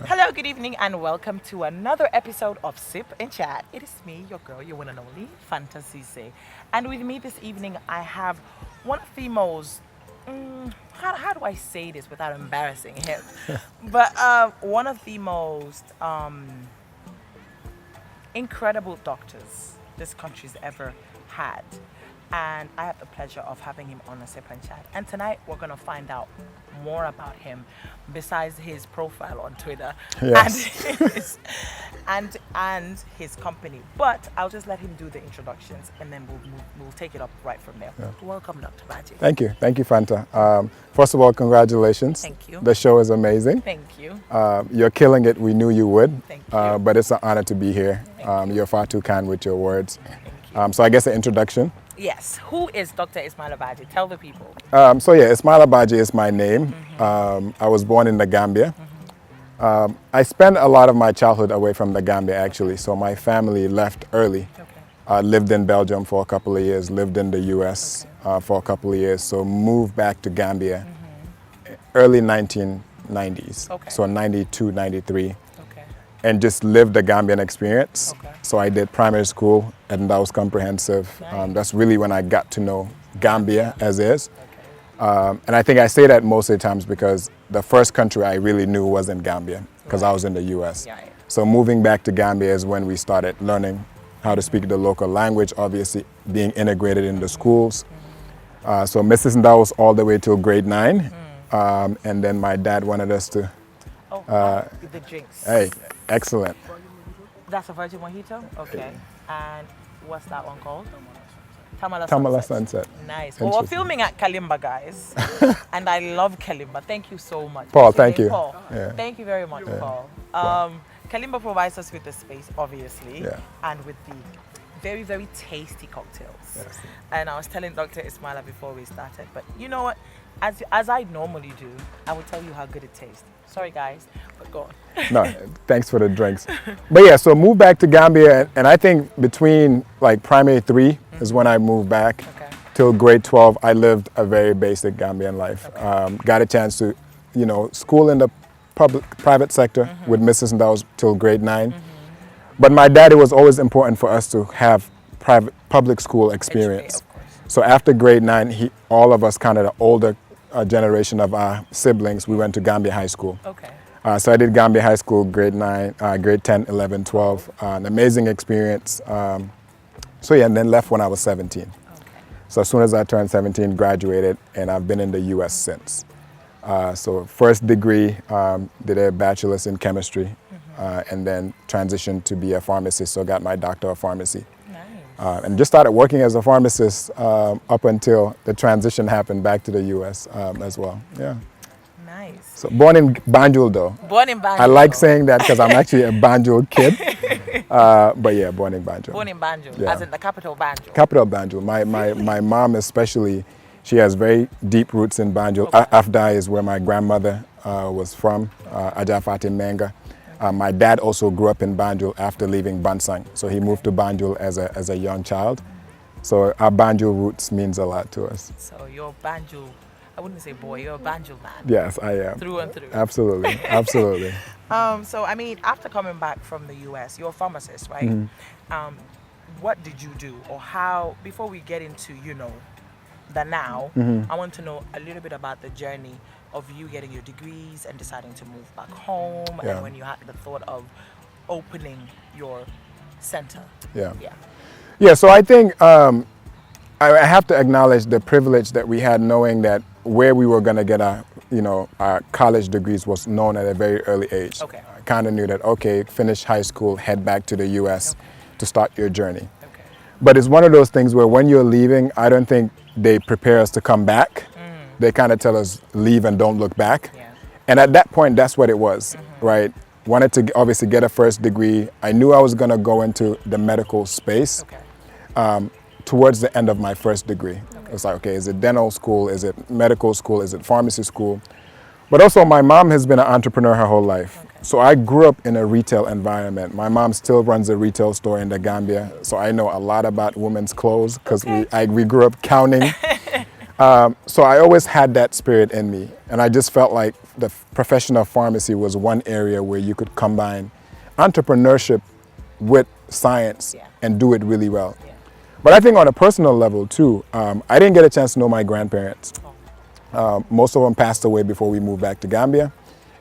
Hello, good evening, and welcome to another episode of Sip and Chat. It is me, your girl, your one and only, Fanta Ceesay. And with me this evening, I have one of the most, how do I say this without embarrassing him? But one of the most incredible doctors this country's ever had. And I have the pleasure of having him on a Sip and Chat. And tonight we're going to find out more about him besides his profile on Twitter Yes. and his company. But I'll just let him do the introductions and then we'll take it up right from there. Yeah. Welcome, Dr. Badjie. Thank you, Fanta. First of all, congratulations. Thank you. The show is amazing. Thank you. You're killing it. We knew you would. Thank you. But it's an honor to be here. Thank You're far too kind with your words. Thank you. So I guess an introduction. Yes. Who is Dr. Ismaila Badjie? Tell the people. Ismaila Badjie is my name. I was born in the Gambia. I spent a lot of my childhood away from the Gambia, actually. So my family left early. Okay. Lived in Belgium for a couple of years, lived in the US for a couple of years, so moved back to Gambia early 1990s, Okay. so 92, 93, Okay. and just lived the Gambian experience. Okay. So I did primary school, and that was comprehensive. Nice. That's really when I got to know Gambia as is. Okay. And I think I say that most of the times because the first country I really knew wasn't Gambia, because I Right. was in the US. Yeah, yeah. So moving back to Gambia is when we started learning how to speak the local language, obviously being integrated in the schools. So Mrs. Ndao was all the way till grade 9. And then my dad wanted us to, The drinks. hey, excellent. That's a virgin mojito? Okay. And what's that one called? Tamala Tamala Sunset. Sunset. Nice. Well, we're Interesting. filming at Kalimba, guys. And I love Kalimba. Thank you so much. Paul, What's your thank name? you. Paul. Yeah. Thank you very much, Paul. Kalimba provides us with the space, obviously, Yeah. and with the very, very tasty cocktails. Yes. And I was telling Dr. Ismaila before we started, but you know what? As I normally do, I will tell you how good it tastes. Sorry, guys, but go on. No, thanks for the drinks. But yeah, so moved back to Gambia, and I think between like primary 3 is when I moved back. Okay. Till grade 12, I lived a very basic Gambian life. Got a chance to, school in the private sector with Mrs. Ndao till grade 9. But my dad, it was always important for us to have public school experience. Of course. So after grade 9, all of us, kind of the older generation of our siblings, we went to Gambia High School. Okay. So I did Gambia High School, grade 9, grade 10, 11, 12. An amazing experience. And then left when I was 17. Okay. So as soon as I turned 17, graduated, and I've been in the US since. So first degree, did a bachelor's in chemistry, and then transitioned to be a pharmacist, so got my doctor of pharmacy. Nice. And just started working as a pharmacist up until the transition happened back to the US as well. Yeah. Nice. So born in Banjul though. Born in Banjul. I like saying that because I'm actually a Banjul kid. But yeah, born in Banjul. Born in Banjul, Yeah. as in the capital Banjul. Capital Banjul. My mom especially, she has very deep roots in Banjul. Okay. Afdai is where my grandmother was from, Ajafati Menga. My dad also grew up in Banjul after leaving Bansang. So he moved to Banjul as a young child. So our Banjul roots means a lot to us. So you're Banjul, I wouldn't say boy, you're a Banjul man. Yes, I am. Through and through. Absolutely, absolutely. So I mean, after coming back from the US, you're a pharmacist, right? What did you do, or how, before we get into, the now, I want to know a little bit about the journey of you getting your degrees and deciding to move back home, Yeah. and when you had the thought of opening your center. Yeah. Yeah. Yeah, so I think I have to acknowledge the privilege that we had knowing that where we were going to get our college degrees was known at a very early age. Okay. I kind of knew that, okay, finish high school, head back to the US to start your journey. Okay. But it's one of those things where when you're leaving, I don't think they prepare us to come back. They kind of tell us leave and don't look back. Yeah. And at that point, that's what it was, right? Wanted to obviously get a first degree. I knew I was going to go into the medical space. Okay. Towards the end of my first degree. It was like, okay, is it dental school? Is it medical school? Is it pharmacy school? But also my mom has been an entrepreneur her whole life. Okay. So I grew up in a retail environment. My mom still runs a retail store in the Gambia. So I know a lot about women's clothes because we grew up counting So I always had that spirit in me, and I just felt like the profession of pharmacy was one area where you could combine entrepreneurship with science and do it really well. But I think on a personal level too, I didn't get a chance to know my grandparents. Most of them passed away before we moved back to Gambia.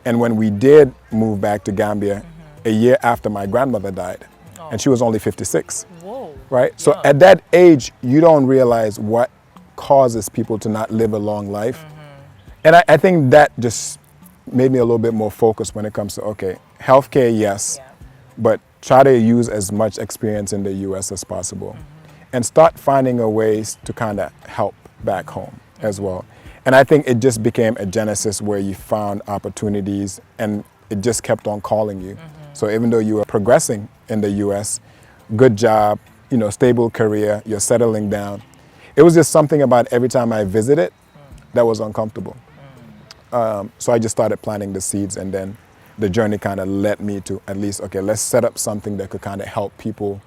And when we did move back to Gambia, a year after my grandmother died, and she was only 56. Whoa. Right? So at that age, you don't realize what causes people to not live a long life. And I think that just made me a little bit more focused when it comes to, okay, healthcare, yes, but try to use as much experience in the US as possible and start finding a ways to kind of help back home as well. And I think it just became a genesis where you found opportunities and it just kept on calling you. So even though you were progressing in the US, good job, you know, stable career, you're settling down. It was just something about every time I visited that was uncomfortable. So I just started planting the seeds, and then the journey kind of led me to at least, okay, let's set up something that could kind of help people.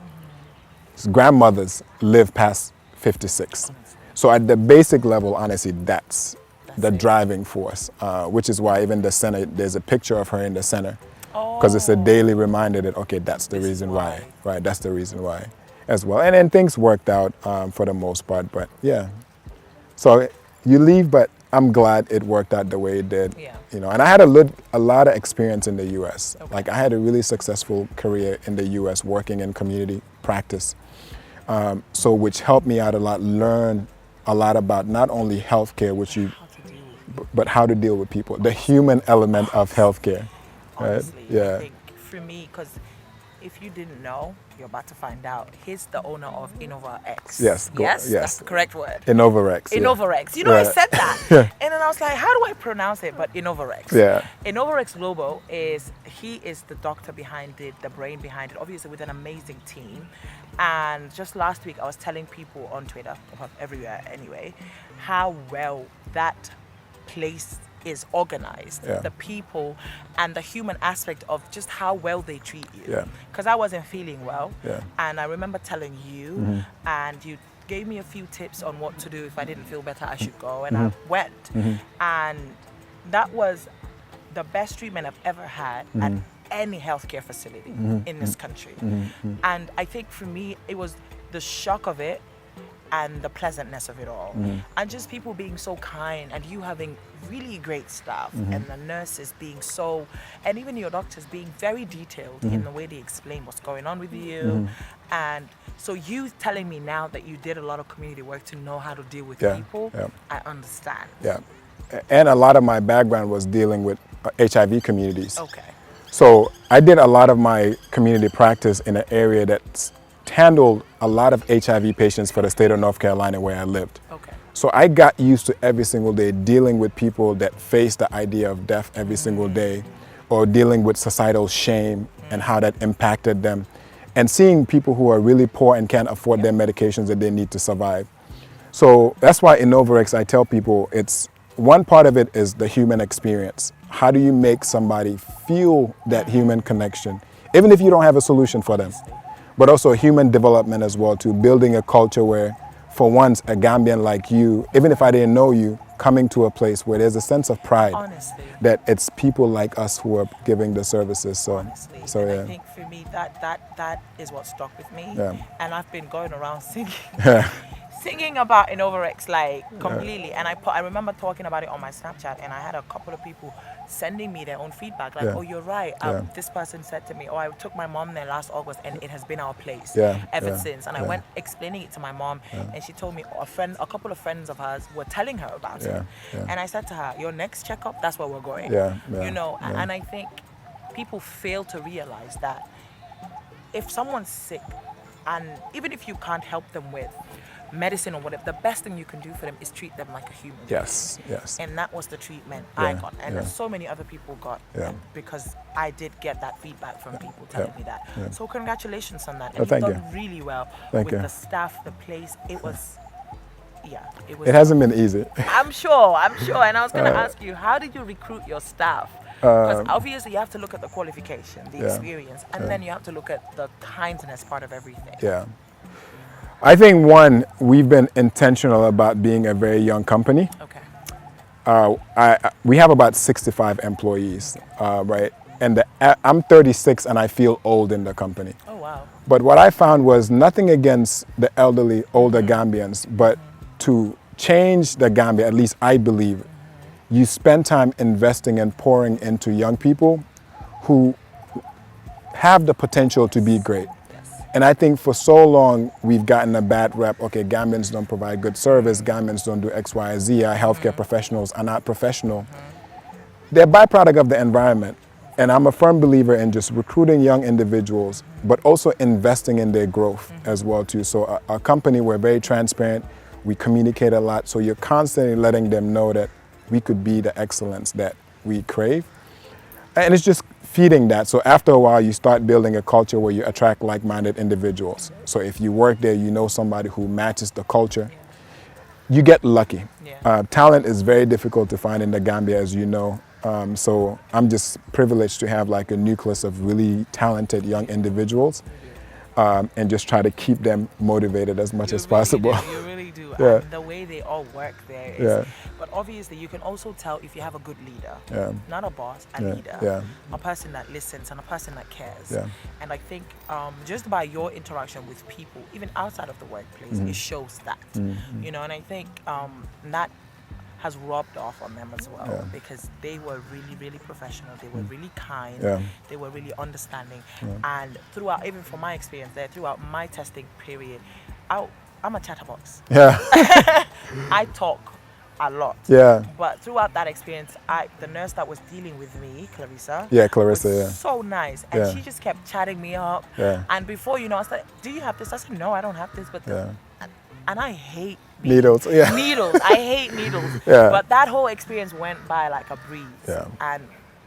Grandmothers live past 56. So at the basic level, honestly, that's the driving force, which is why even the center, there's a picture of her in the center, because it's a daily reminder that, okay, that's the reason why, right? That's the reason why as well. And then things worked out for the most part, but yeah. So you leave, but I'm glad it worked out the way it did. You know, and I had a lot of experience in the US. Like I had a really successful career in the US working in community practice. So which helped me out a lot, learn a lot about not only healthcare, which you, but how to deal with people, the human element of healthcare. Honestly, Yeah. I think for me, because if you didn't know, you're about to find out. He's the owner of Innova X. Yes. Yes, that's the correct word. Innova X. Innova X. You know, I said that. And then I was like, how do I pronounce it? But Innova X. Yeah. Innova X Global he is the doctor behind it, the brain behind it, obviously with an amazing team. And just last week, I was telling people on Twitter, everywhere anyway, how well that place is organized, the people and the human aspect of just how well they treat you. Because I wasn't feeling well, and I remember telling you, and you gave me a few tips on what to do if I didn't feel better, I should go, and I went, and that was the best treatment I've ever had at any healthcare facility in this country. And I think for me, it was the shock of it and the pleasantness of it all, and just people being so kind, and you having really great staff, and the nurses being so, and even your doctors being very detailed in the way they explain what's going on with you. And so you telling me now that you did a lot of community work to know how to deal with people, I understand. And a lot of my background was dealing with HIV communities. Okay. So I did a lot of my community practice in an area that's handled a lot of HIV patients for the state of North Carolina where I lived. Okay. So I got used to every single day dealing with people that face the idea of death every single day, or dealing with societal shame and how that impacted them, and seeing people who are really poor and can't afford their medications that they need to survive. So that's why in Innova X, I tell people, it's one part of it is the human experience. How do you make somebody feel that human connection, even if you don't have a solution for them? But also human development as well, to building a culture where, for once, a Gambian like you, even if I didn't know you, coming to a place where there's a sense of pride, that it's people like us who are giving the services. So, I think for me that is what stuck with me. And I've been going around singing. Singing about Innova X like completely, and I remember talking about it on my Snapchat, and I had a couple of people sending me their own feedback, like, oh, you're right. This person said to me, oh, I took my mom there last August, and it has been our place ever since. And I went explaining it to my mom, and she told me a couple of friends of hers were telling her about it. And I said to her, your next checkup, that's where we're going. You know, and I think people fail to realize that if someone's sick, and even if you can't help them with medicine or whatever, the best thing you can do for them is treat them like a human being. And that was the treatment I got, and so many other people got, because I did get that feedback from people telling me that. So congratulations on that. And you've done really well with the staff, the place. It was, it hasn't been easy. I'm sure. And I was going to ask you, how did you recruit your staff? Because obviously you have to look at the qualification, the experience, and then you have to look at the kindness part of everything. I think one, we've been intentional about being a very young company. Okay. We have about 65 employees, right? And I'm 36 and I feel old in the company. Oh, wow. But what I found was nothing against the elderly, older Gambians, but to change the Gambia, at least I believe, you spend time investing and pouring into young people who have the potential to be great. Yes. And I think for so long, we've gotten a bad rep. Okay, Gambians don't provide good service. Gambians don't do X, Y, Z. Our healthcare professionals are not professional. They're a byproduct of the environment. And I'm a firm believer in just recruiting young individuals, but also investing in their growth as well too. So our company, we're very transparent. We communicate a lot. So you're constantly letting them know that we could be the excellence that we crave. And it's just feeding that. So after a while, you start building a culture where you attract like-minded individuals. So if you work there, you know somebody who matches the culture. You get lucky. Yeah. Talent is very difficult to find in the Gambia, as you know. So I'm just privileged to have like a nucleus of really talented young individuals and just try to keep them motivated as much as possible. You really do. Yeah. And the way they all work there is, Yeah. but obviously you can also tell if you have a good leader, Yeah. not a boss, a Yeah. leader, Yeah. a person that listens and a person that cares. Yeah. And I think just by your interaction with people, even outside of the workplace, it shows that, you know, and I think that has rubbed off on them as well, Yeah. because they were really, really professional. They were really kind. Yeah. They were really understanding. And throughout, even from my experience there, throughout my testing period, I'm a chatterbox. Yeah. I talk a lot. Yeah. But throughout that experience, the nurse that was dealing with me, Clarissa, Yeah, Clarissa, was yeah. so nice, and Yeah. she just kept chatting me up. Yeah. And before you know, I said, "Do you have this?" I said, "No, I don't have this." But Yeah. and I hate Needles, yeah. needles. I hate needles. Yeah. But that whole experience went by like a breeze. Yeah. And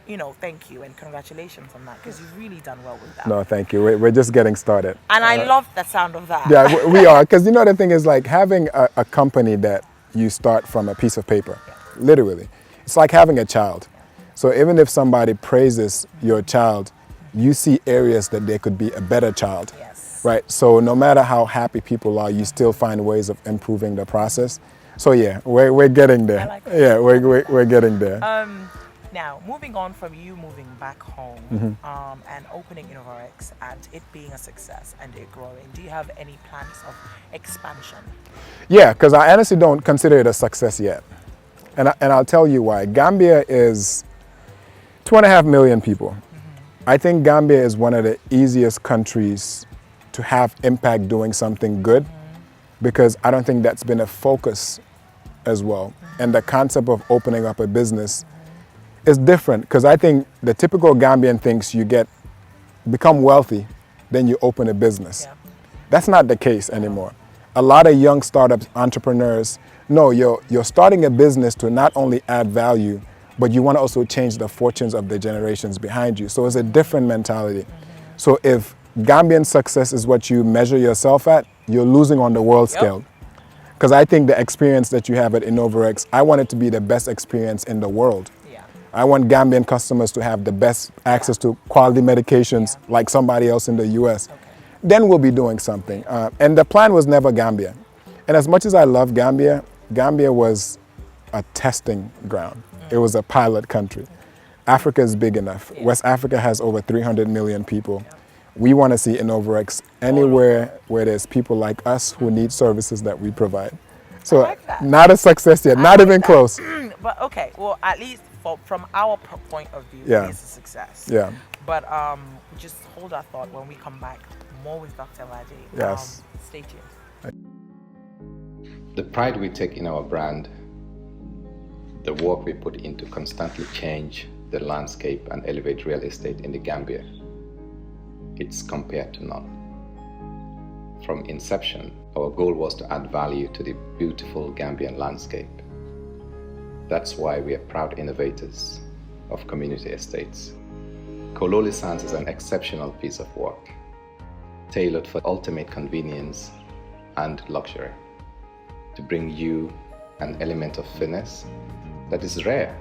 you know, thank you and congratulations on that, because you've really done well with that. No, thank you. We're just getting started. And I love the sound of that. Yeah, we are. Because you know, the thing is like having a company that you start from a piece of paper, literally. It's like having a child. So even if somebody praises your child, you see areas that they could be a better child. Yes. Right? So no matter how happy people are, you still find ways of improving the process. So yeah, we're getting there. I like that. Yeah, we're getting there. Now, moving on from you moving back home and opening Innova X and it being a success and it growing, do you have any plans of expansion? Yeah, because I honestly don't consider it a success yet. And I'll tell you why. Gambia is 2.5 million people. I think Gambia is one of the easiest countries to have impact doing something good, because I don't think that's been a focus as well. And the concept of opening up a business is different, because I think the typical Gambian thinks you become wealthy, then you open a business. Yeah. That's not the case anymore. A lot of young startups, entrepreneurs, no, you're starting a business to not only add value, but you want to also change the fortunes of the generations behind you. So it's a different mentality. So if Gambian success is what you measure yourself at, you're losing on the world scale. Because I think the experience that you have at Innova X, I want it to be the best experience in the world. Yeah. I want Gambian customers to have the best access to quality medications like somebody else in the US. Okay. Then we'll be doing something. And the plan was never Gambia. And as much as I love Gambia, Gambia was a testing ground. It was a pilot country. Africa is big enough. West Africa has over 300 million people. We want to see Innova X anywhere where there's people like us who need services that we provide. So like that. not a success yet, not even close. But okay, well, at least from our point of view, Yeah. it is a success. Yeah. But just hold our thought when we come back. More with Dr. Badjie. Yes. Stay tuned. The pride we take in our brand, the work we put in to constantly change the landscape and elevate real estate in the Gambia, it's compared to none. From inception, our goal was to add value to the beautiful Gambian landscape. That's why we are proud innovators of community estates. Kololi Sands is an exceptional piece of work, tailored for ultimate convenience and luxury, to bring you an element of finesse that is rare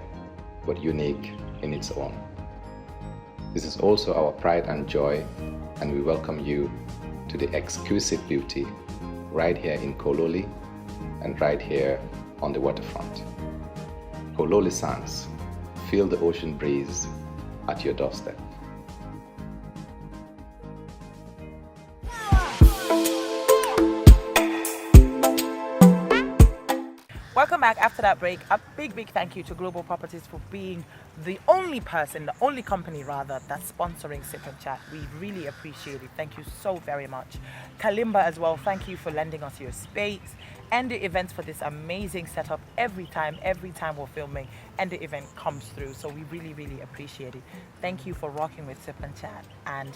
but unique in its own. This is also our pride and joy, and we welcome you to the exquisite beauty right here in Kololi and right here on the waterfront. Kololi Sands, feel the ocean breeze at your doorstep. Welcome back after that break. A big thank you to Global Properties for being the only company rather, that's sponsoring Sip and Chat. We really appreciate it. Thank you so very much. Kalimba as well, thank you for lending us your space and the events for this amazing setup every time we're filming and the event comes through. So we really appreciate it. Thank you for rocking with Sip and Chat. And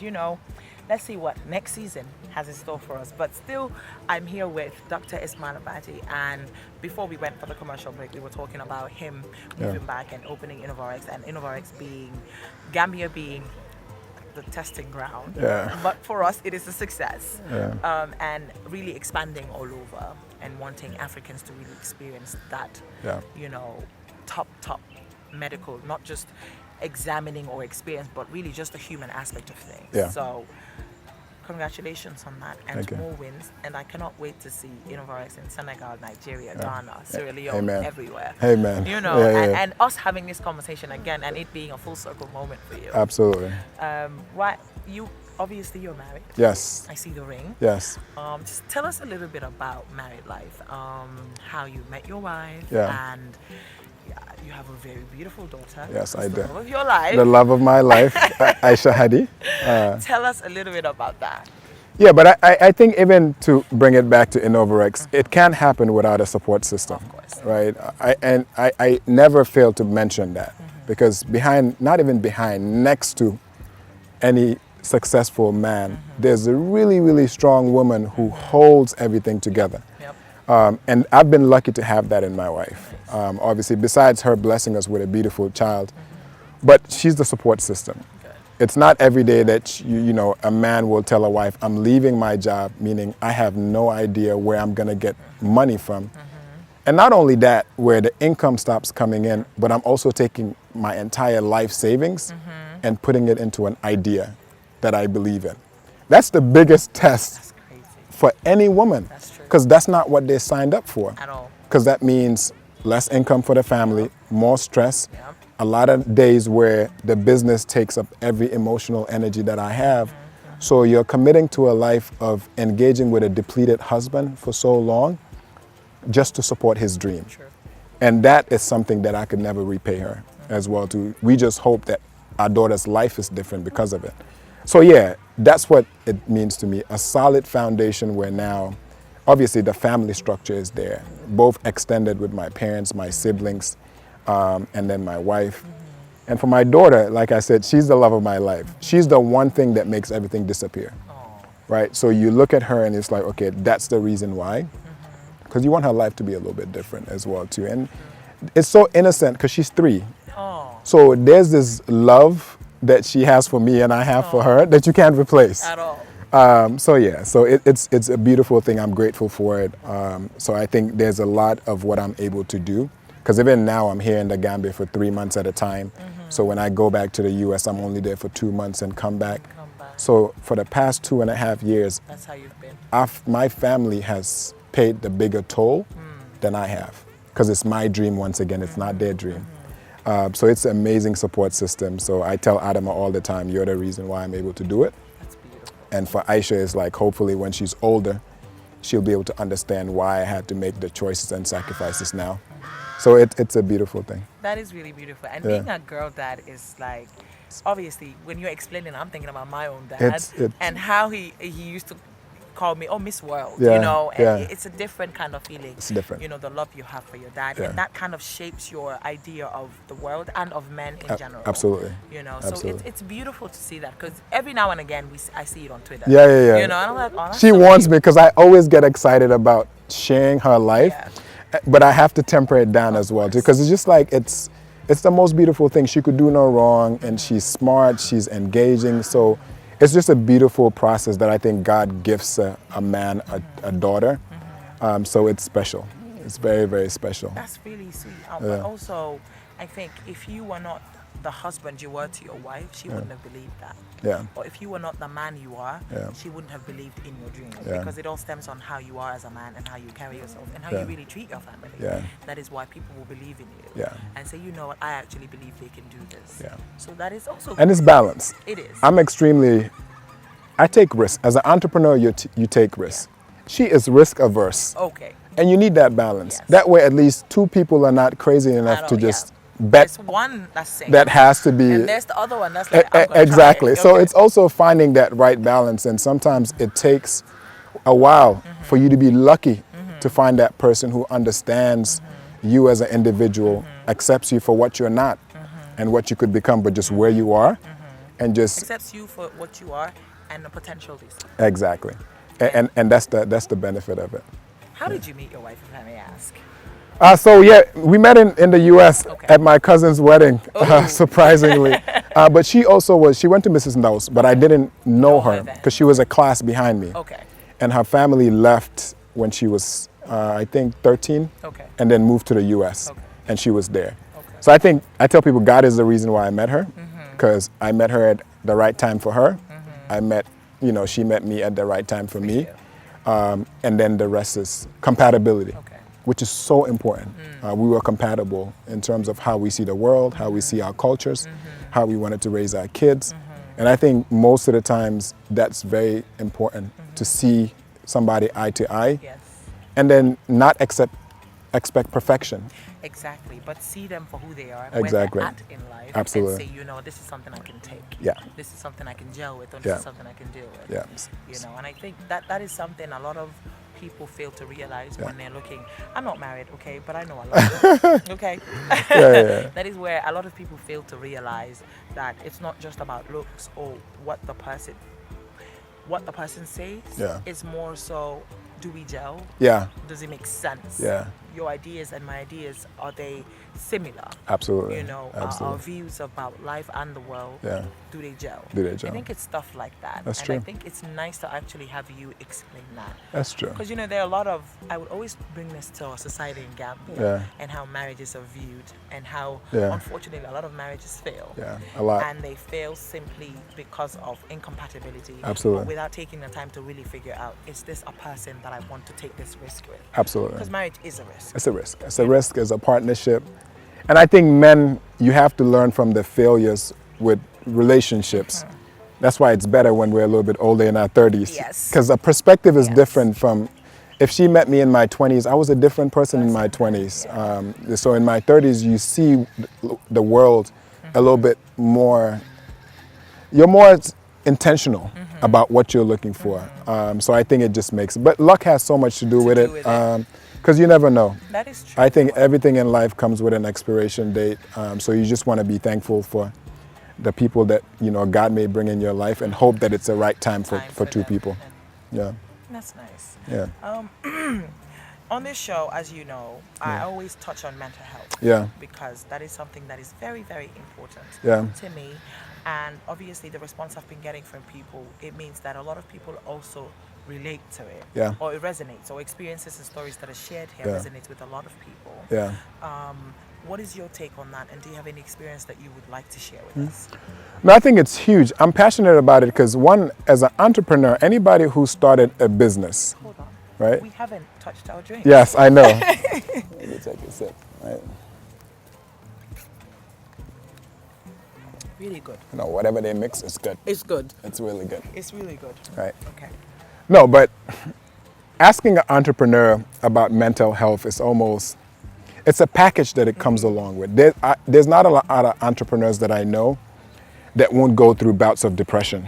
let's see what next season has in store for us. But still, I'm here with Dr. Ismaila Badjie, and before we went for the commercial break, we were talking about him moving back and opening Innovarx, and Innovarx Gambia being the testing ground. Yeah. But for us, it is a success. Yeah. And really expanding all over and wanting Africans to really experience that, top medical, not just examining or experience, but really just the human aspect of things. Yeah. So congratulations on that, and Thank you. more wins. And I cannot wait to see Innovarx in Senegal, Nigeria, Ghana, Sierra Leone, Amen. everywhere. Amen. And us having this conversation again, and it being a full circle moment for you. Absolutely. Right, obviously you're married. Yes. I see the ring. Yes. Just tell us a little bit about married life. How you met your wife. Yeah. And you have a very beautiful daughter. Yes, I do. The love of your life. The love of my life, Aisha Hadi. Tell us a little bit about that. Yeah, but I think even to bring it back to Innovarx, it can't happen without a support system. Of course. Right? I never fail to mention that, because next to any successful man, there's a really strong woman who holds everything together. Yep. And I've been lucky to have that in my wife. Obviously, besides her blessing us with a beautiful child, but she's the support system. Good. It's not every day that a man will tell a wife, I'm leaving my job, meaning I have no idea where I'm going to get money from. And not only that, where the income stops coming in, but I'm also taking my entire life savings and putting it into an idea that I believe in. That's the biggest test. That's crazy. For any woman. That's true. Because that's not what they signed up for. At all. Because that means less income for the family, more stress, Yep. a lot of days where the business takes up every emotional energy that I have. So you're committing to a life of engaging with a depleted husband for so long just to support his dream. Sure. And that is something that I could never repay her as well too. We just hope that our daughter's life is different because of it. So yeah, that's what it means to me. A solid foundation where now, obviously the family structure is there, both extended with my parents, my siblings, and then my wife. And for my daughter, like I said, she's the love of my life. She's the one thing that makes everything disappear, right? So you look at her and it's like, okay, that's the reason why. Because you want her life to be a little bit different as well too. And it's so innocent because she's 3. Oh. So there's this love that she has for me and I have for her that you can't replace. At all. So it's a beautiful thing. I'm grateful for it. So I think there's a lot of what I'm able to do, because even now I'm here in the Gambia for 3 months at a time. So when I go back to the US, I'm only there for 2 months and come back. So for the past 2.5 years, That's how you've been. my family has paid the bigger toll than I have, because it's my dream once again, it's not their dream. So it's an amazing support system. So I tell Adama all the time, you're the reason why I'm able to do it. That's beautiful. And for Aisha, it's like, hopefully when she's older, she'll be able to understand why I had to make the choices and sacrifices now. So it's a beautiful thing. That is really beautiful. And Yeah. being a girl dad is like, obviously, when you're explaining, I'm thinking about my own dad It's- and how he used to call me, Miss World, Yeah, and yeah. it's a different kind of feeling. It's different. The love you have for your dad, Yeah. and that kind of shapes your idea of the world and of men in general. Absolutely. So Absolutely. it's beautiful to see that, because every now and again I see it on Twitter. Yeah. And I'm like, oh, that's She so warns cute. me because I always get excited about sharing her life, but I have to temper it down as well, because it's just like, it's the most beautiful thing. She could do no wrong, and she's smart, she's engaging. So it's just a beautiful process that I think God gifts a man, a daughter. So it's special. It's very, very special. That's really sweet. But also, I think if you were not the husband you were to your wife, she wouldn't have believed that. Yeah. or if you were not the man you are, Yeah. she wouldn't have believed in your dream. Yeah. Because it all stems on how you are as a man and how you carry yourself and how Yeah. you really treat your family. Yeah. That is why people will believe in you. Yeah. And say, you know what, I actually believe they can do this. Yeah. So that is also And it's good. balance. It is. I take risks. As an entrepreneur, you take risks. She is risk averse. Okay. And you need that balance. Yes. That way, at least two people are not crazy enough At to all, just yeah. bet There's one that's safe. that has to be. And there's the other one that's like, I'm gonna Exactly. try it. So Okay. it's also finding that right balance. And sometimes it takes a while for you to be lucky to find that person who understands you as an individual, accepts you for what you're not and what you could become, but just where you are. And just Accepts you for what you are and the potential is. exactly. And that's the benefit of it. How did you meet your wife, if I may ask? So yeah, we met in the U.S. Okay. at my cousin's wedding, Ooh. surprisingly. But she went to Mrs. Ndau's, but I didn't know her then. because she was a class behind me. Okay. And her family left when she was, I think, 13, Okay. and then moved to the U.S. Okay. And she was there. Okay. So I tell people God is the reason why I met her, because I met her at the right time for her. She met me at the right time for me. And then the rest is compatibility, Okay. which is so important. We were compatible in terms of how we see the world, how we see our cultures, how we wanted to raise our kids. And I think most of the times that's very important to see somebody eye to eye, Yes. and then not expect perfection. Exactly. But see them for who they are. Exactly. Where they're at in life. Absolutely. And say, this is something I can take. Yeah. This is something I can gel with, or this Yeah. is something I can deal with. Yeah. And I think that is something a lot of people fail to realize when they're looking. I'm not married, okay, but I know a lot. Okay. Yeah. That is where a lot of people fail to realize that it's not just about looks or what the person says. Yeah. It's more so, do we gel? Yeah. Does it make sense? Yeah. Your ideas and my ideas, are they similar? Absolutely. Our Absolutely. views about life and the world, Yeah. do they gel? Do they gel? I think it's stuff like that. That's and true. I think it's nice to actually have you explain that. That's true. Because, there are a lot of, I would always bring this to our society in Gambia Yeah. and how marriages are viewed and how, Yeah. unfortunately, a lot of marriages fail. Yeah, a lot. And they fail simply because of incompatibility. Absolutely. Or without taking the time to really figure out, is this a person that I want to take this risk with? Absolutely. Because marriage is a risk. It's a risk. It's a risk. It's a partnership. And I think men, you have to learn from the failures with relationships. That's why it's better when we're a little bit older in our 30s. Yes. Because the perspective is Yes. different from, if she met me in my 20s, I was a different person in my 20s. So in my 30s, you see the world a little bit more, you're more intentional about what you're looking for. So I think it just makes, but luck has so much to do with it. Because you never know. That is true. I think everything in life comes with an expiration date. So you just want to be thankful for the people that God may bring in your life, and hope that it's the right time for two them. people. Yeah, That's nice. yeah, On this show, as you know, I always touch on mental health. Yeah. Because that is something that is very, very important Yeah. to me. And obviously the response I've been getting from people, it means that a lot of people also relate to it. Yeah. Or it resonates. Or experiences and stories that are shared here Yeah. resonates with a lot of people. yeah. What is your take on that? And do you have any experience that you would like to share with us? No, I think it's huge. I'm passionate about it because, one, as an entrepreneur, anybody who started a business, Hold on. right? We haven't touched our drink. Yes, I know. Let me take a sip. Right. Really good. Whatever they mix is good. It's good. It's really good. It's really good. Right. Okay. No, but asking an entrepreneur about mental health is almost, it's a package that it comes along with. There's not a lot of entrepreneurs that I know that won't go through bouts of depression,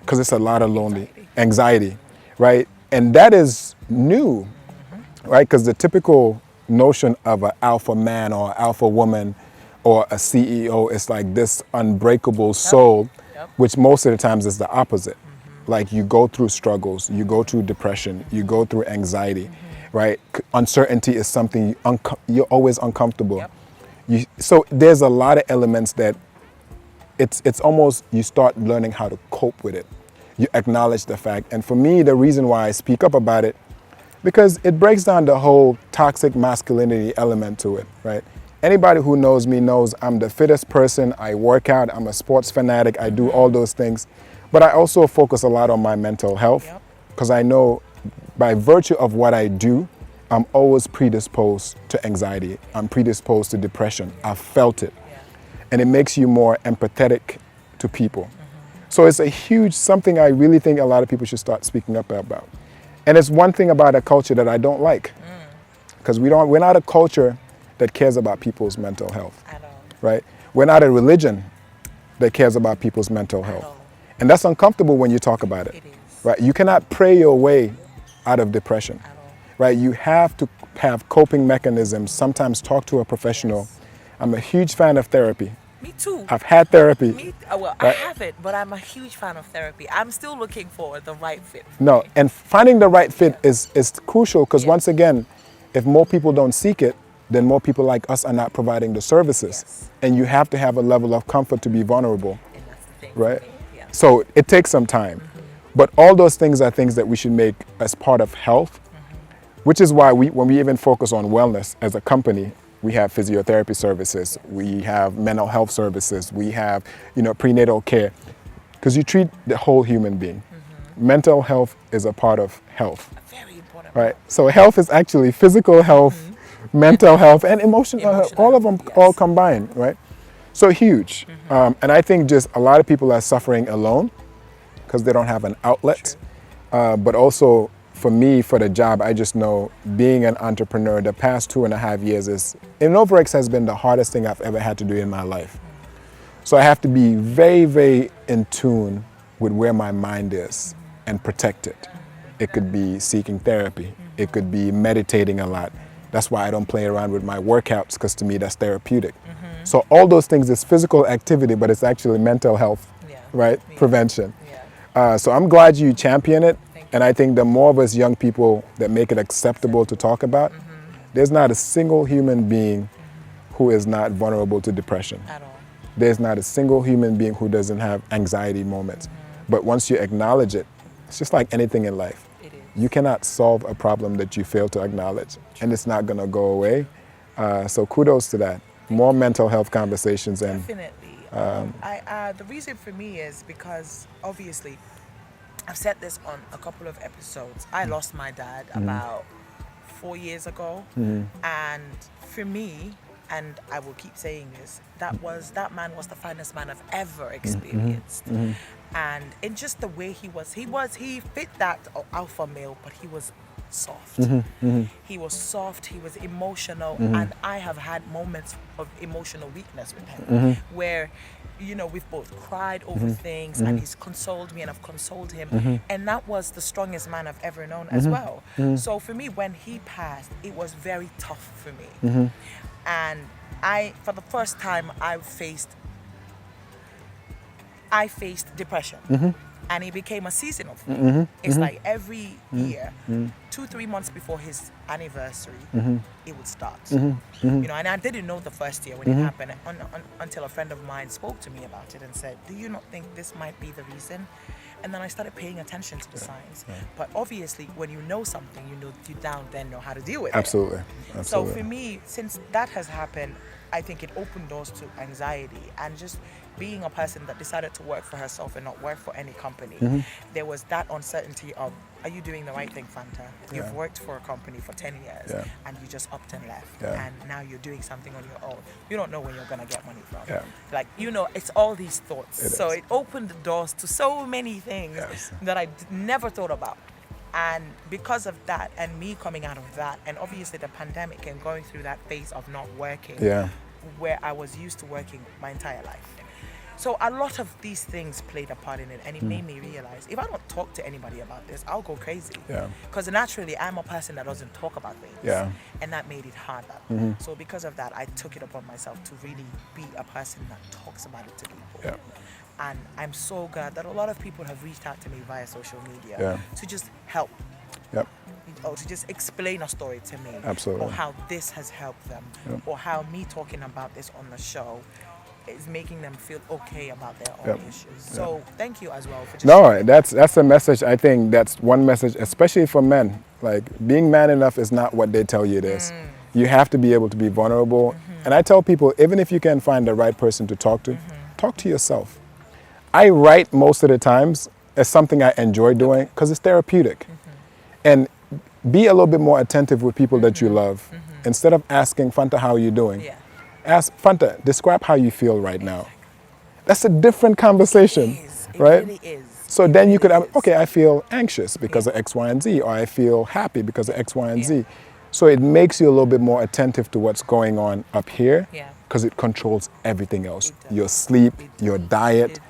because it's a lot of lonely anxiety, right? And that is new, right? Because the typical notion of an alpha man or alpha woman or a CEO is like this unbreakable soul, which most of the times is the opposite. Like, you go through struggles, you go through depression, you go through anxiety, right? Uncertainty is something you're always uncomfortable. So there's a lot of elements that it's almost, you start learning how to cope with it. You acknowledge the fact. And for me, the reason why I speak up about it, because it breaks down the whole toxic masculinity element to it, right? Anybody who knows me knows I'm the fittest person. I work out. I'm a sports fanatic. I do all those things. But I also focus a lot on my mental health because I know by virtue of what I do, I'm always predisposed to anxiety. I'm predisposed to depression. I've felt it. And it makes you more empathetic to people. So it's a huge something I really think a lot of people should start speaking up about. And it's one thing about a culture that I don't like. Because we're not a culture that cares about people's mental health. At all. Right? We're not a religion that cares about people's mental health. all. And that's uncomfortable when you talk about it. It is. Right? You cannot pray your way out of depression. At all. Right? You have to have coping mechanisms, sometimes talk to a professional. Yes. I'm a huge fan of therapy. Me too. I've had therapy. I Right. haven't, but I'm a huge fan of therapy. I'm still looking for the right fit. No, and finding the right fit is crucial because once again, if more people don't seek it, then more people like us are not providing the services. Yes. And you have to have a level of comfort to be vulnerable, And that's the thing. right? For me. Yeah. So it takes some time. But all those things are things that we should make as part of health, which is why when we even focus on wellness as a company, we have physiotherapy services, we have mental health services, we have, prenatal care, because you treat the whole human being. Mental health is a part of health, Very important. right? So health is actually physical health, mental health, and emotional health, all of them all combined, right? So huge. And I think just a lot of people are suffering alone because they don't have an outlet, but also for me, for the job, I just know being an entrepreneur, the past 2.5 years Innova X has been the hardest thing I've ever had to do in my life. So I have to be very, very in tune with where my mind is and protect it. It could be seeking therapy. It could be meditating a lot. That's why I don't play around with my workouts because to me that's therapeutic. So all those things is physical activity, but it's actually mental health, right? Prevention. So I'm glad you champion it. And I think the more of us young people that make it acceptable to talk about, there's not a single human being who is not vulnerable to depression. At all. There's not a single human being who doesn't have anxiety moments. But once you acknowledge it, it's just like anything in life. It is. You cannot solve a problem that you fail to acknowledge, and it's not going to go away. So kudos to that. More mental health conversations and Definitely. The reason for me is because obviously I've said this on a couple of episodes. I lost my dad about 4 years ago, and for me, and I will keep saying this, that man was the finest man I've ever experienced. And in just the way he fit that alpha male, but he was soft. He was soft, he was emotional, and I have had moments of emotional weakness with him where we've both cried over things, and he's consoled me and I've consoled him, and that was the strongest man I've ever known as well. So for me, when he passed, it was very tough for me. And for the first time, I faced depression. And it became a season of me. It's like every year, 2-3 months before his anniversary, it would start. And I didn't know the first year when it happened until a friend of mine spoke to me about it and said, "Do you not think this might be the reason?" And then I started paying attention to the signs. But obviously, when you know something, you then know how to deal with it. Absolutely. So for me, since that has happened, I think it opened doors to anxiety, and just being a person that decided to work for herself and not work for any company, there was that uncertainty of, are you doing the right thing, Fanta? You've worked for a company for 10 years and you just upped and left, and now you're doing something on your own. You don't know where you're going to get money from. It's all these thoughts. It opened the doors to so many things that I never thought about. And because of that, and me coming out of that, and obviously the pandemic and going through that phase of not working, where I was used to working my entire life. So a lot of these things played a part in it, and it made me realize, if I don't talk to anybody about this, I'll go crazy. Because naturally, I'm a person that doesn't talk about things. And that made it harder. So because of that, I took it upon myself to really be a person that talks about it to people. And I'm so glad that a lot of people have reached out to me via social media to just help. Or to just explain a story to me. Absolutely. Or how this has helped them. Or how me talking about this on the show is making them feel okay about their own issues. So thank you as well for just... No, that's a message. I think that's one message, especially for men. Like, being man enough is not what they tell you it is. You have to be able to be vulnerable And I tell people, even if you can't find the right person to talk to yourself. I write most of the times as something I enjoy doing because it's therapeutic. And be a little bit more attentive with people that you love. Instead of asking, Fanta, how are you doing? Yeah. Ask, Fanta, describe how you feel right now. That's a different conversation, It right? really is. So then you could have, okay, I feel anxious because of X, Y, and Z, or I feel happy because of X, Y, and Z. So it makes you a little bit more attentive to what's going on up here because it controls everything else. Your sleep, your diet,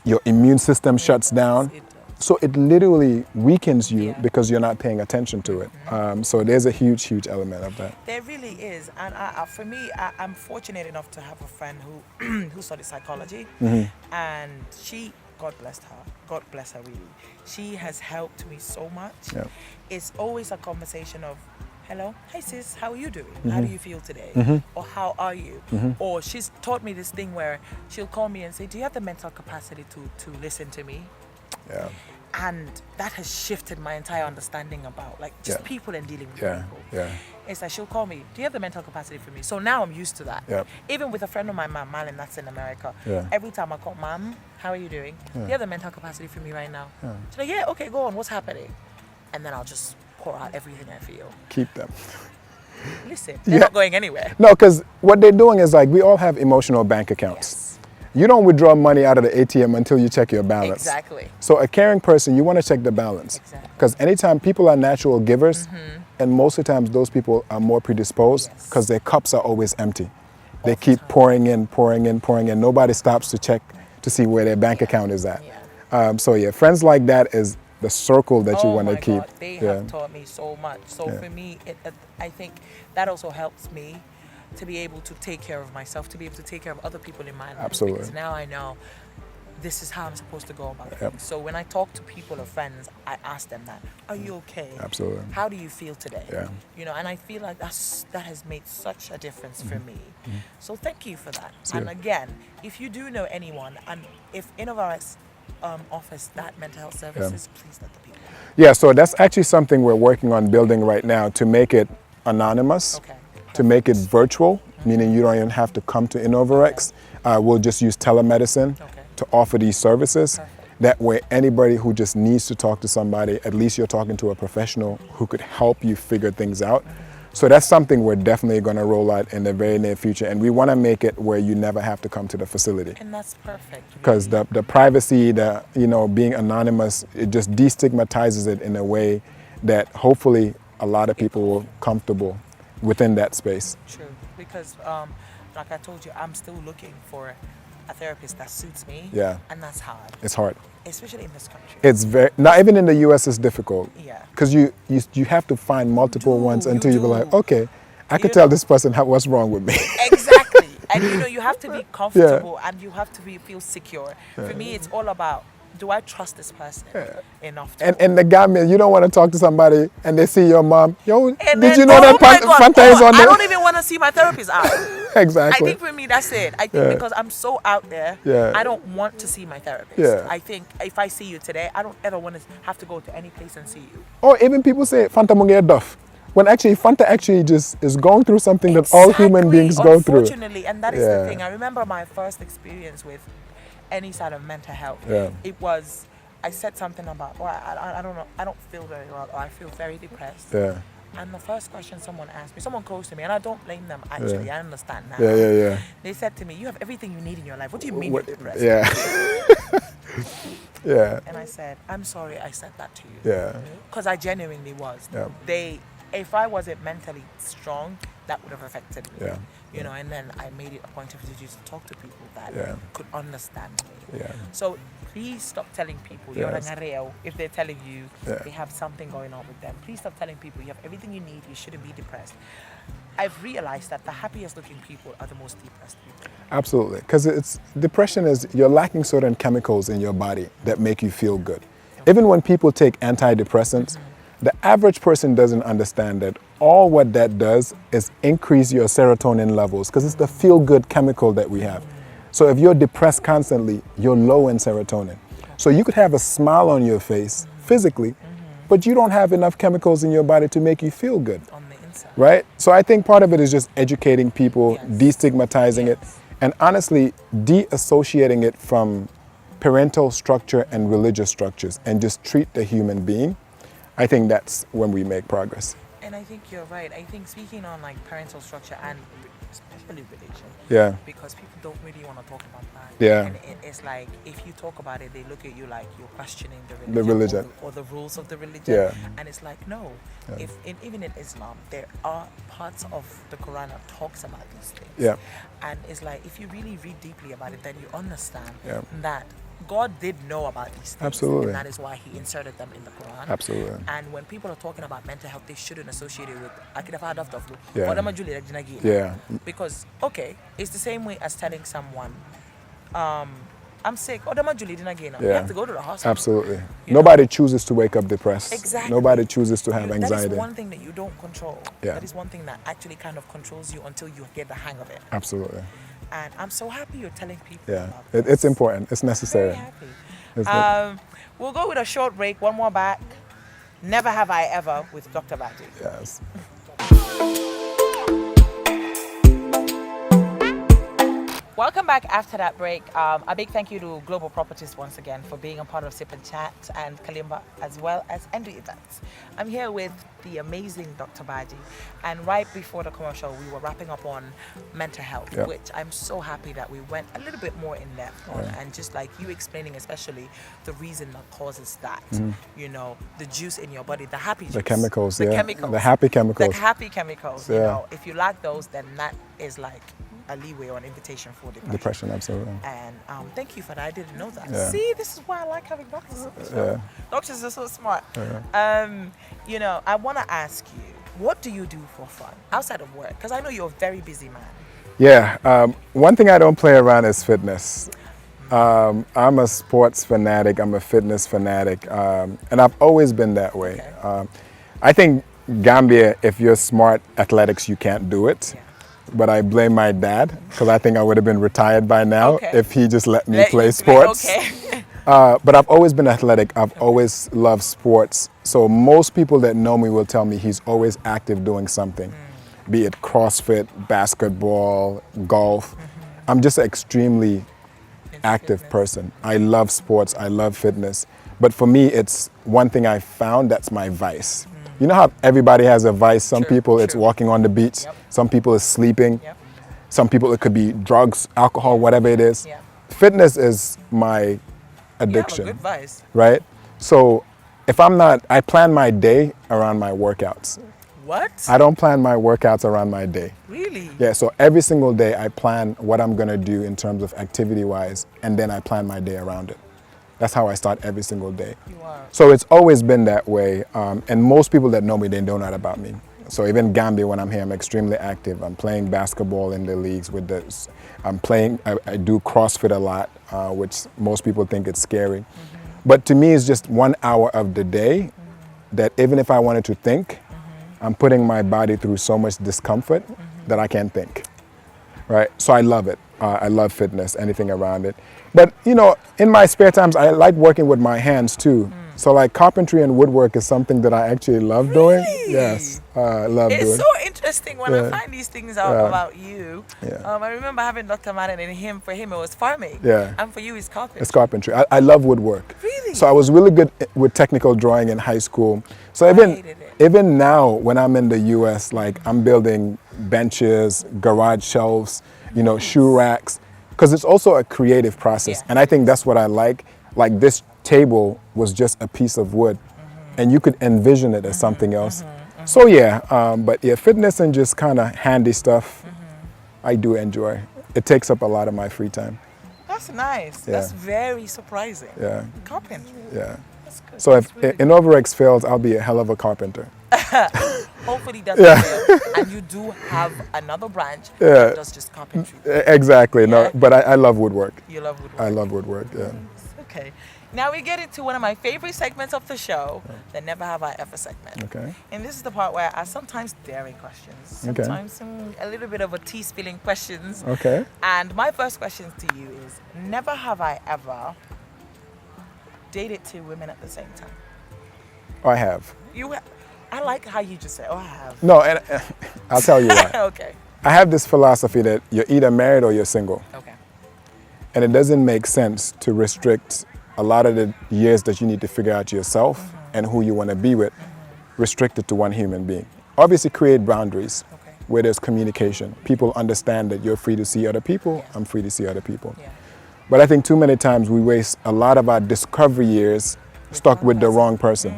your immune system shuts down. So it literally weakens you because you're not paying attention to it. So there's a huge, huge element of that. There really is. And for me, I'm fortunate enough to have a friend who studied psychology. And she, God bless her really. She has helped me so much. Yeah. It's always a conversation of, hello, hi sis, how are you doing? How do you feel today? Or how are you? Or she's taught me this thing where she'll call me and say, do you have the mental capacity to listen to me? Yeah. And that has shifted my entire understanding about like just people and dealing with people. Yeah. It's like she'll call me, do you have the mental capacity for me? So now I'm used to that. Yeah. Even with a friend of mine, Malin, that's in America. Yeah. Every time I call, Mom, how are you doing? Do you have the mental capacity for me right now? She's like, yeah, okay, go on, what's happening? And then I'll just pour out everything I feel. Keep them. Listen, they're not going anywhere. No, because what they're doing is like we all have emotional bank accounts. You don't withdraw money out of the ATM until you check your balance. Exactly. So a caring person, you want to check the balance. Because anytime people are natural givers, and most of the times those people are more predisposed because their cups are always empty. They keep pouring in. Nobody stops to check to see where their bank account is at. So yeah, friends like that is the circle that you want to keep. God, they have taught me so much. So for me, I think that also helps me to be able to take care of myself, to be able to take care of other people in my life. Absolutely. Because now I know this is how I'm supposed to go about things. So when I talk to people or friends, I ask them that, are you okay? Absolutely. How do you feel today? Yeah. You know, and I feel like that has made such a difference for me. So thank you for that. And again, if you do know anyone, and if Innovarx offers that mental health services, please let the people know. Yeah, so that's actually something we're working on building right now to make it anonymous. To make it virtual, meaning you don't even have to come to Innovarx. We'll just use telemedicine to offer these services. That way anybody who just needs to talk to somebody, at least you're talking to a professional who could help you figure things out. So that's something we're definitely going to roll out in the very near future. And we want to make it where you never have to come to the facility. And that's perfect. Because the privacy, being anonymous, it just destigmatizes it in a way that hopefully a lot of people will comfortable within that space. True, because like I told you, I'm still looking for a therapist that suits me. Yeah. And that's hard. It's hard. Especially in this country. It's not even in the US it's difficult. Yeah. Because you have to find multiple ones until you be like, okay, I could tell this person what's wrong with me. Exactly. And you have to be comfortable and you have to feel secure. For me, it's all about, do I trust this person enough to... And the Gambian, you don't want to talk to somebody and they see your mom. Yo, did then, you know that Fanta is on there? I don't even want to see my therapist out. Exactly. I think for me, that's it. I think because I'm so out there, I don't want to see my therapist. Yeah. I think if I see you today, I don't ever want to have to go to any place and see you. Or even people say, Fanta mungia duff. When actually, Fanta actually just is going through something that all human beings go through. Unfortunately, and that is the thing. I remember my first experience with any sort of mental health. It was, I said something about, I don't know, I don't feel very well, or I feel very depressed. And the first question someone asked me, someone close to me, and I don't blame them actually, I understand now. They said to me, you have everything you need in your life. What do you mean you're depressed? And I said, I'm sorry I said that to you. Because I genuinely was. If I wasn't mentally strong, that would have affected me. And then I made it a point of duty to talk to people that could understand me. So please stop telling people, if they're telling you they have something going on with them, please stop telling people you have everything you need, you shouldn't be depressed. I've realized that the happiest looking people are the most depressed people. Absolutely, because depression is you're lacking certain chemicals in your body that make you feel good. Even when people take antidepressants, the average person doesn't understand that all what that does is increase your serotonin levels because it's the feel-good chemical that we have. So if you're depressed constantly, you're low in serotonin. So you could have a smile on your face physically, but you don't have enough chemicals in your body to make you feel good. answer. Right? So I think part of it is just educating people, Yes. destigmatizing it, Yes. and honestly, de-associating it from parental structure and religious structures and just treat the human being. I think that's when we make progress. And I think you're right. I think speaking on like parental structure and especially religion, Yeah. because people don't really want to talk about that. Yeah. And it's like if you talk about it, they look at you like you're questioning The religion. or the rules of the religion. Yeah. And it's like no. Even in Islam, there are parts of the Quran that talks about these things. Yeah. And it's like if you really read deeply about it, then you understand Yeah. that God did know about these things. Absolutely. And that is why He inserted them in the Quran. Absolutely. And when people are talking about mental health, they shouldn't associate it with Yeah. Yeah. because okay, it's the same way as telling someone, I'm sick. You Yeah. have to go to the hospital. Absolutely. You Nobody chooses to wake up depressed. Exactly. Nobody chooses to have That anxiety. is one thing that you don't control. Yeah. That is one thing that actually kind of controls you until you get the hang of it. Absolutely. And I'm so happy you're telling people Yeah. about this. It's important. It's necessary. Very happy. It's good. We'll go with a short break. One more back. Never Have I Ever with Dr. Badjie. Yes. Welcome back after that break. A big thank you to Global Properties once again for being a part of Sip and Chat, and Kalimba as well as Endry Events. I'm here with the amazing Dr. Badjie, and right before the commercial we were wrapping up on mental health, Yeah. which I'm so happy that we went a little bit more in depth on, and just like you explaining especially the reason that causes that, you know, the juice in your body, the happy juice. The chemicals, the yeah. chemicals. The happy chemicals. The happy chemicals, you Yeah. know. If you lack those, then that is like a leeway or an invitation for Depression, absolutely. and thank you for that. I didn't know that. Yeah. See, this is why I like having doctors on the show. Yeah. Doctors are so smart. Yeah. You know, I want to ask you, what do you do for fun outside of work? Because I know you're a very busy man. Yeah. One thing I don't play around is fitness. I'm a sports fanatic. I'm a fitness fanatic. And I've always been that way. Okay. I think Gambia, if you're smart athletics, you can't do it. Yeah. But I blame my dad because I think I would have been retired by now Okay. if he just let me Let play you sports. Okay. But I've always been athletic. I've always loved sports. So most people that know me will tell me he's always active doing something, be it CrossFit, basketball, golf. I'm just an extremely active fitness. person. I love sports. I love fitness. But for me, it's one thing I found that's my vice. You know how everybody has a vice? Some True, people it's true. walking on the beach. Yep. Some people it's sleeping. Yep. Some people it could be drugs, alcohol, whatever it is. Yeah. Fitness is my You have addiction, a good vice. right? So if I'm not, I plan my day around my workouts. What? I don't plan my workouts around my day. Really? Yeah, so every single day I plan what I'm gonna do in terms of activity-wise, and then I plan my day around it. That's how I start every single day. You are. So it's always been that way, and most people that know me, they know that about me. So even Gambia, when I'm here, I'm extremely active. I'm playing basketball in the leagues with this. I do CrossFit a lot, which most people think it's scary. But to me, it's just 1 hour of the day that even if I wanted to think, I'm putting my body through so much discomfort that I can't think, right? So I love it. I love fitness, anything around it. But, you know, in my spare times, I like working with my hands too. So like carpentry and woodwork is something that I actually love doing. Yes, I love doing. It's so interesting when I find these things out Yeah. about you. Yeah. I remember having Dr. Madden and for him it was farming. Yeah. And for you it's carpentry. It's carpentry. I love woodwork. Really? So I was really good with technical drawing in high school. So hated it. even now when I'm in the US, like I'm building benches, garage shelves, you know, shoe racks, because it's also a creative process. Yeah. And I think that's what I like. Like this table was just a piece of wood and you could envision it as something else. So yeah, but yeah, fitness and just kind of handy stuff, I do enjoy. It takes up a lot of my free time. That's nice. Yeah. That's very surprising. Yeah, Carpentry. yeah. That's good. So if That's really Innova X fails, I'll be a hell of a carpenter. Hopefully that's fail. And you do have another branch that does just carpentry. Exactly. No, Yeah. but I love woodwork. You love woodwork. I love woodwork. Yeah. Okay. Now we get into one of my favorite segments of the show, the Never Have I Ever segment. Okay. And this is the part where I ask sometimes daring questions, Okay. sometimes a little bit of a tea-spilling questions. Okay. And my first question to you is, never have I ever dated two women at the same time. I have. You ha- I like how you just said, oh, I have. No, and I'll tell you why. Okay. I have this philosophy that you're either married or you're single. Okay. And it doesn't make sense to restrict a lot of the years that you need to figure out yourself and who you want to be with, restricted to one human being. Obviously create boundaries where there's communication. People understand that you're free to see other people, I'm free to see other people. Yeah. But I think too many times we waste a lot of our discovery years stuck with the wrong person.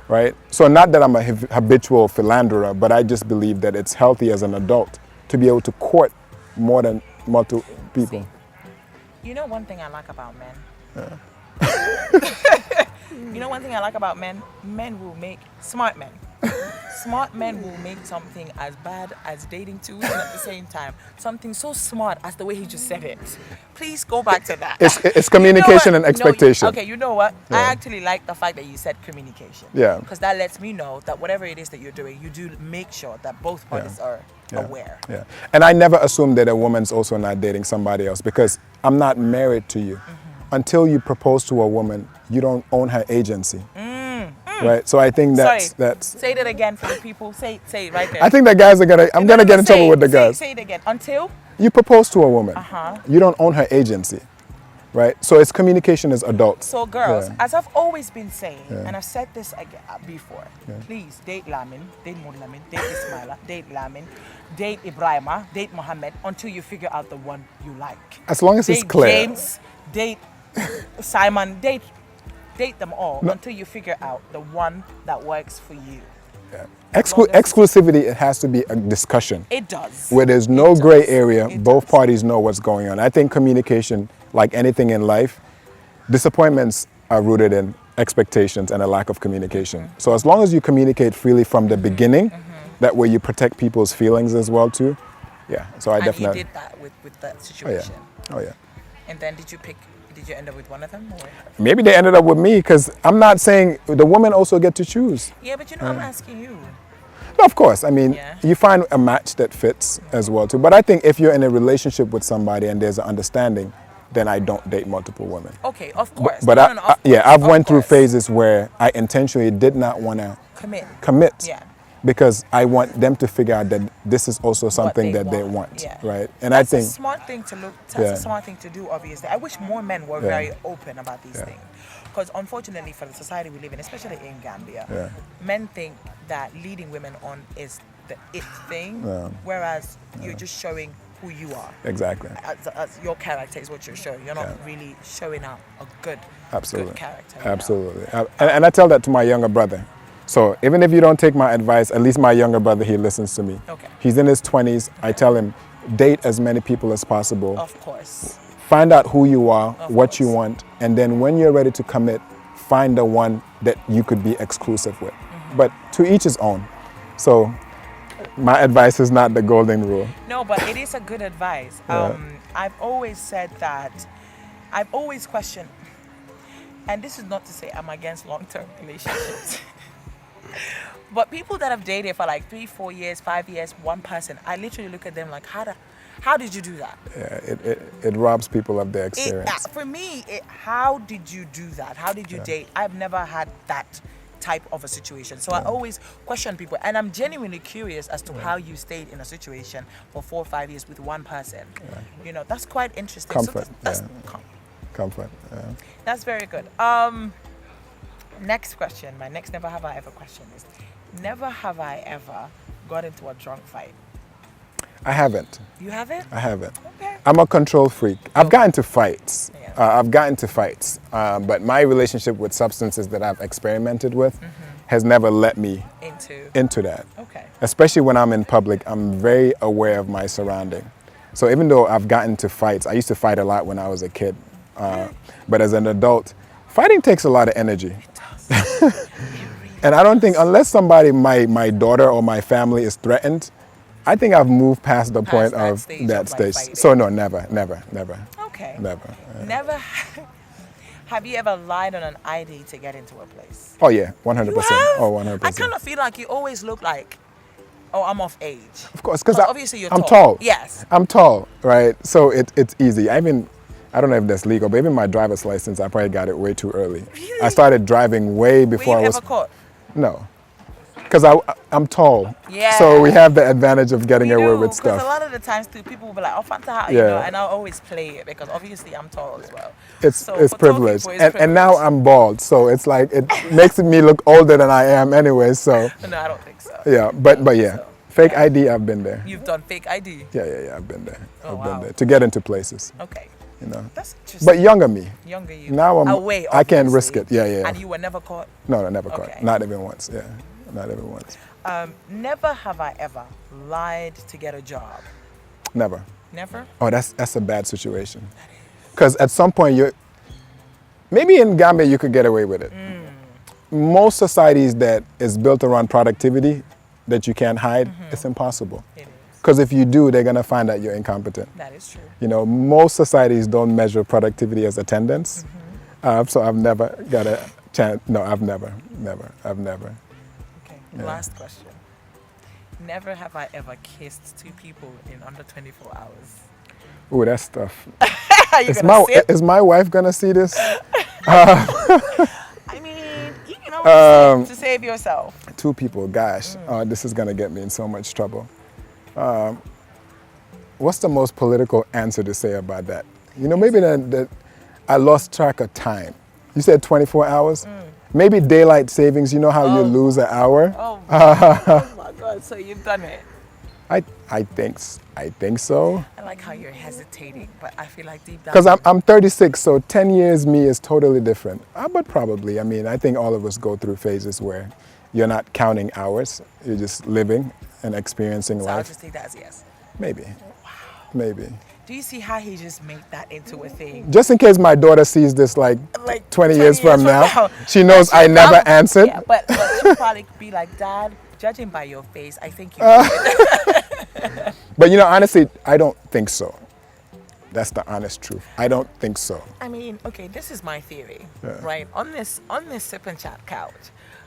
Right? So not that I'm a habitual philanderer, but I just believe that it's healthy as an adult to be able to court more than multiple people. See, you know one thing I like about men? You know one thing I like about men? Men will make, smart men. Smart men will make something as bad as dating too, and at the same time, something so smart as the way he just said it. Please go back to that. It's communication and expectation. Okay, you know what? I actually like the fact that you said communication. Yeah. Because that lets me know that whatever it is that you're doing, you do make sure that both parties are aware. Yeah. And I never assume that a woman's also not dating somebody else, because I'm not married to you. Until you propose to a woman, you don't own her agency. Right? So I think that's Say that again for the people. Say it right there. I think that guys are I'm gonna get in trouble with the guys. Say it again. Until you propose to a woman, you don't own her agency. Right? So it's communication as adults. So girls, as I've always been saying, and I've said this again before, please date Lamin, date Lamin, date Ismaila, date Lamin, date Ibrahima, date Mohammed until you figure out the one you like. As long as it's clear. James, date Simon, date them all until you figure out the one that works for you. Exclusivity, it has to be a discussion. It does. Where there's no gray area, both parties know what's going on. I think communication, like anything in life, disappointments are rooted in expectations and a lack of communication. So as long as you communicate freely from the beginning, that way you protect people's feelings as well too. Yeah, so I definitely. And you did that with that situation. Oh yeah. And then did you end up with one of them? Or? Maybe they ended up with me, because I'm not saying the women also get to choose. Yeah, but you know, I'm asking you. No, of course. I mean, you find a match that fits as well too. But I think if you're in a relationship with somebody and there's an understanding, then I don't date multiple women. Okay, of course. But I've went through phases where I intentionally did not want to commit. Yeah. Because I want them to figure out that this is also something that they want, right? And that's I think a smart thing to look. That's a smart thing to do. Obviously, I wish more men were very open about these things, because unfortunately, for the society we live in, especially in Gambia, men think that leading women on is the it thing, whereas you're just showing who you are. Exactly. As your character is what you're showing. You're not really showing out a good character. Absolutely. And I tell that to my younger brother. So even if you don't take my advice, at least my younger brother, he listens to me. Okay. He's in his 20s. I tell him, date as many people as possible. Of course. Find out who you are, what you want, and then when you're ready to commit, find the one that you could be exclusive with. But to each his own. So my advice is not the golden rule. No, but it is a good advice. I've always said that, I've always questioned, and this is not to say I'm against long-term relationships. But people that have dated for like 3, 4 years, 5 years, one person, I literally look at them like, how did you do that? Yeah, it robs people of their experience. For me, how did you do that? How did you date? I've never had that type of a situation. So I always question people, and I'm genuinely curious as to how you stayed in a situation for 4 or 5 years with one person. You know, that's quite interesting. Comfort. So Comfort. That's very good. Next question, my next never have I ever question is, never have I ever got into a drunk fight? I haven't. You haven't? I haven't. Okay. I'm a control freak. I've gotten into fights. But my relationship with substances that I've experimented with has never let me into that. Okay. Especially when I'm in public, I'm very aware of my surrounding. So even though I've gotten into fights, I used to fight a lot when I was a kid. But as an adult, fighting takes a lot of energy. It does. And I don't think, unless somebody, my daughter or my family is threatened, I think I've moved past the point of that stage. So no, never. Okay. Never. Never. Have you ever lied on an ID to get into a place? Oh yeah, 100%. You have? Oh, 100%. I kind of feel like you always look like, oh, I'm of age. Of course, because obviously you're I'm tall. Yes. I'm tall, right? So it's easy. I don't know if that's legal, but even my driver's license, I probably got it way too early. Really? I started driving way before Were you I was. ever caught? No. because I'm tall. Yeah. So we have the advantage of getting away with Because stuff. a lot of the times too, people will be like, "Oh, Fanta, how-" Yeah. and I'll always play it because obviously I'm tall as well. It's So for tall privilege. people, it's And now privilege. I'm bald, so it's like it makes me look older than I am anyway. So No, I don't think so. yeah, but yeah, So, fake yeah. ID, I've been there. You've done fake ID. Yeah, I've been there. Oh, I've wow. been there to get into places, Okay, you know. that's interesting. But younger me. Younger you. Now away. I can't risk obviously. it. Yeah. And you were never caught. No, never caught. Okay. Not even once. Yeah, not even once. Never have I ever lied to get a job. Never. Never. Oh, that's a bad situation. Because at some point maybe in Gambia you could get away with it. Most societies that is built around productivity that you can't hide, it's impossible. It is. Because if you do, they're gonna find out you're incompetent. That is true. You know, most societies don't measure productivity as attendance. So I've never got a chance. No, I've never. Okay. Last question. Never have I ever kissed two people in under 24 hours. Ooh, that's tough. Are you gonna sip? Is my wife gonna see this? I mean, you can always sip to save yourself. Two people, gosh, this is gonna get me in so much trouble. What's the most political answer to say about that? You know, maybe that I lost track of time. You said 24 hours? Maybe daylight savings, you know how you lose an hour? Oh my God, so you've done it. I think so. I like how you're hesitating, but I feel like deep down. Because I'm 36, so 10 years me is totally different. But probably, I mean, I think all of us go through phases where you're not counting hours, you're just living and experiencing So I'll life. just take that as yes. Maybe. Wow. Maybe. Do you see how he just made that into a thing? Just in case my daughter sees this like 20 years from now, she But knows I she'll never probably- answered. Yeah, but she'll probably be like, Dad, judging by your face, I think you did. But you know, honestly, I don't think so. That's the honest truth. I don't think so. I mean, okay, this is my theory, Yeah. right? On this sip and chat couch,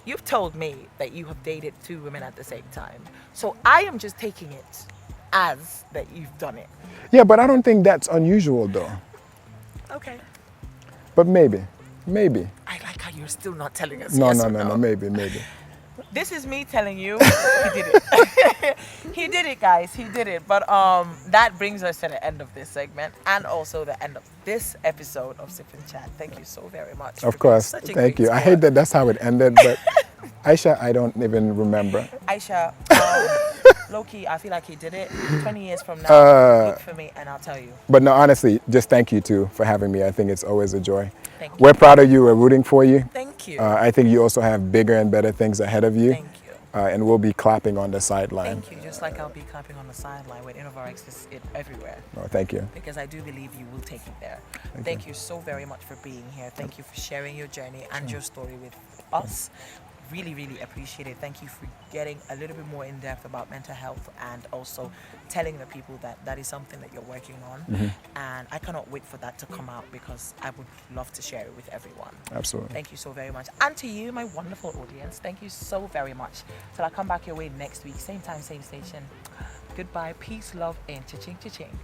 you've told me that you have dated two women at the same time. So I am just taking it as that you've done it. Yeah, but I don't think that's unusual though. Okay. But maybe. I like how you're still not telling us. No, yes or no, maybe. This is me telling you he did it. He did it, guys. He did it. But that brings us to the end of this segment and also the end of this episode of Sip and Chat. Thank you so very much. Of for being course. such a Thank great you. I sport. hate that that's how it ended, but Aisha, I don't even remember. Aisha, low-key, I feel like he did it. 20 years from now, look for me and I'll tell you. But no, honestly, just thank you too for having me. I think it's always a joy. Thank you. We're proud of you. We're rooting for you. Thank you. I think you also have bigger and better things ahead of you. Thank you. And we'll be clapping on the sideline. Thank you. Just like I'll be clapping on the sideline with Innova X is it everywhere. Oh, thank you. Because I do believe you will take it there. Thank you so very much for being here. Thank you for sharing your journey and your story with us. Really, really appreciate it. Thank you for getting a little bit more in depth about mental health and also telling the people that that is something that you're working on. And I cannot wait for that to come out because I would love to share it with everyone. Absolutely. Thank you so very much. And to you, my wonderful audience, thank you so very much. Till I come back your way next week, same time, same station. Goodbye, peace, love, and cha-ching, cha-ching.